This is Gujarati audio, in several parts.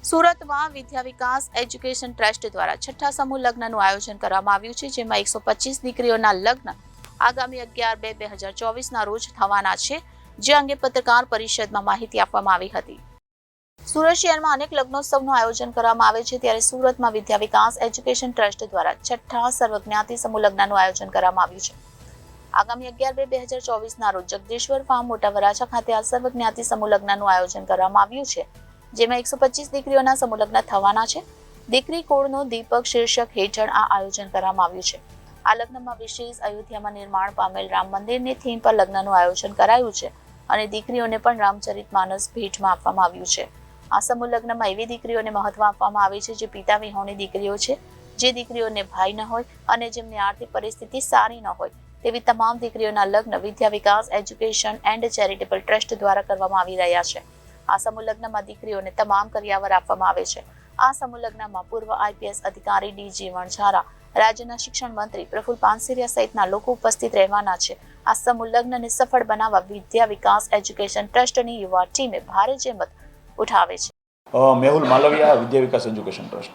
સુરતમાં વિદ્યા વિકાસ એજ્યુકેશન ટ્રસ્ટ દ્વારા છઠ્ઠા સમૂહ લગ્નનું આયોજન કરવામાં આવ્યું છે, જેમાં 125 દીકરીઓના લગ્ન આગામી 11/2/2024ના રોજ થવાના છે, જે અંગે પત્રકાર પરિષદમાં માહિતી આપવામાં આવી હતી. સુરત શહેરમાં અનેક લગ્નોત્સવનું આયોજન કરવામાં આવે છે, ત્યારે સુરતમાં વિદ્યા વિકાસ એજ્યુકેશન ટ્રસ્ટ દ્વારા છઠ્ઠા સર્વજ્ઞાતિ સમૂહ લગ્નનું આયોજન કરવામાં આવ્યું છે. આગામી 11/2/2024ના રોજ જગદીશ્વર ફાર્મ મોટા વરાછા ખાતે આ સર્વજ્ઞાતિ સમૂહ લગ્નનું આયોજન કરવામાં આવ્યું છે, જેમાં 125 દીકરીઓના સમૂહ લગ્ન થવાના છે. દીકરી કોળનો દીપક શીર્ષક હેઠળ આ આયોજન કરવામાં આવ્યું છે. આ લગ્નમાં વિશેષ અયોધ્યામાં નિર્માણ પામેલ રામ મંદિરની થીમ પર લગ્નનું આયોજન કરાયું છે અને દીકરીઓને પણ રામચરિતમાનસ ભેટમાં આપવામાં આવ્યું છે. આ સમૂહ લગ્નમાં એવી દીકરીઓને મહત્વ આપવામાં આવે છે જે પિતા વિહોણી દીકરીઓ છે, જે દીકરીઓને ભાઈ ન હોય અને જેમની આર્થિક પરિસ્થિતિ સારી ન હોય તેવી તમામ દીકરીઓના લગ્ન વિદ્યા વિકાસ એજ્યુકેશન એન્ડ ચેરિટેબલ ટ્રસ્ટ દ્વારા કરવામાં આવી રહ્યા છે. આ સમૂહ લગ્નમાં દીકરીઓને તમામ કરિયાવર આપવામાં આવે છે. આ સમૂહ લગ્નમાં પૂર્વ આઈપીએસ અધિકારી ડીજી વણઝારા, રાજ્યના શિક્ષણ મંત્રી પ્રફુલ પાનસેરિયા સહિતના લોકો ઉપસ્થિત રહેવાના છે. આ સમૂહ લગ્નને સફળ બનાવવા વિદ્યા વિકાસ એજ્યુકેશન ટ્રસ્ટની યુવા ટીમે ભારે જહેમત ઉઠાવે છે. મેહુલ માલવિયા, વિદ્યા વિકાસ એજ્યુકેશન ટ્રસ્ટ.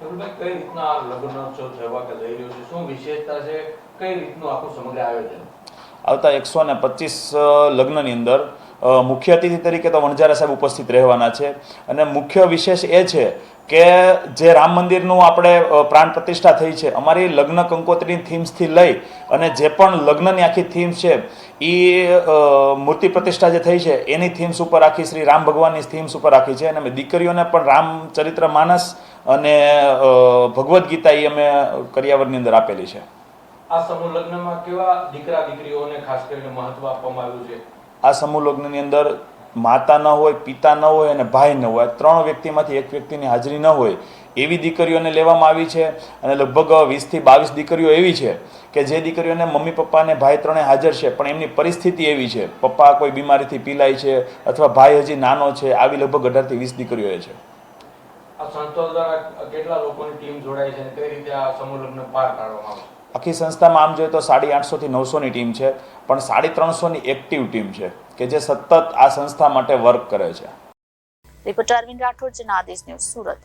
મેહુલભાઈ, કઈ રીતના લગ્નોત્સવ થવા કે જઈ રહ્યો છે, શું વિશેષતા છે, કઈ રીતનું આખું સમગ્ર આયોજન? આવતા 125 લગ્નની અંદર મુખ્ય અતિથિ તરીકે તો વણઝારા સાહેબ ઉપસ્થિત રહેવાના છે અને મુખ્ય વિશેષ એ છે કે જે રામ મંદિરનું આપણે પ્રાણ પ્રતિષ્ઠા થઈ છે, અમારી લગ્ન કંકોત્રીની થીમ્સથી લઈ અને જે પણ લગ્નની આખી થીમ્સ છે એ મૂર્તિ પ્રતિષ્ઠા જે થઈ છે એની થીમ્સ ઉપર આખી શ્રી રામ ભગવાનની થીમ્સ ઉપર રાખી છે અને અમે દીકરીઓને પણ રામચરિત્ર માનસ અને ભગવદ્ ગીતા એ અમે કરિયાવરની અંદર આપેલી છે. આ સમૂહ લગ્નમાં કેવા દીકરા દીકરીઓને ખાસ કરીને મહત્વ આપવામાં આવ્યું છે? આ સમૂહ લગ્નની અંદર માતા ન હોય, પિતા ન હોય અને ભાઈ ન હોય, 3 વ્યક્તિમાંથી એક વ્યક્તિની હાજરી ન હોય એવી દીકરીઓને લેવામાં આવી છે અને લગભગ 20 થી 22 દીકરીઓ એવી છે કે જે દીકરીઓને મમ્મી પપ્પા અને ભાઈ ત્રણે હાજર છે, પણ એમની પરિસ્થિતિ એવી છે, પપ્પા કોઈ બીમારીથી પીલાય છે અથવા ભાઈ હજી નાનો છે, આવી લગભગ 18 થી 20 દીકરીઓ છે. આ સંસ્થા દ્વારા કેટલા લોકોની ટીમ જોડાય છે અને કઈ રીતે આ સમૂહ લગ્ન પાર પાડવામાં આવે? આખી સંસ્થામાં આમ જોઈએ તો 850 થી 900ની ટીમ છે, પણ 350ની એક્ટિવ ટીમ છે કે જે સતત આ સંસ્થા માટે વર્ક કરે છે. Reporter Arvind Rathod, Janadesh news, Surat.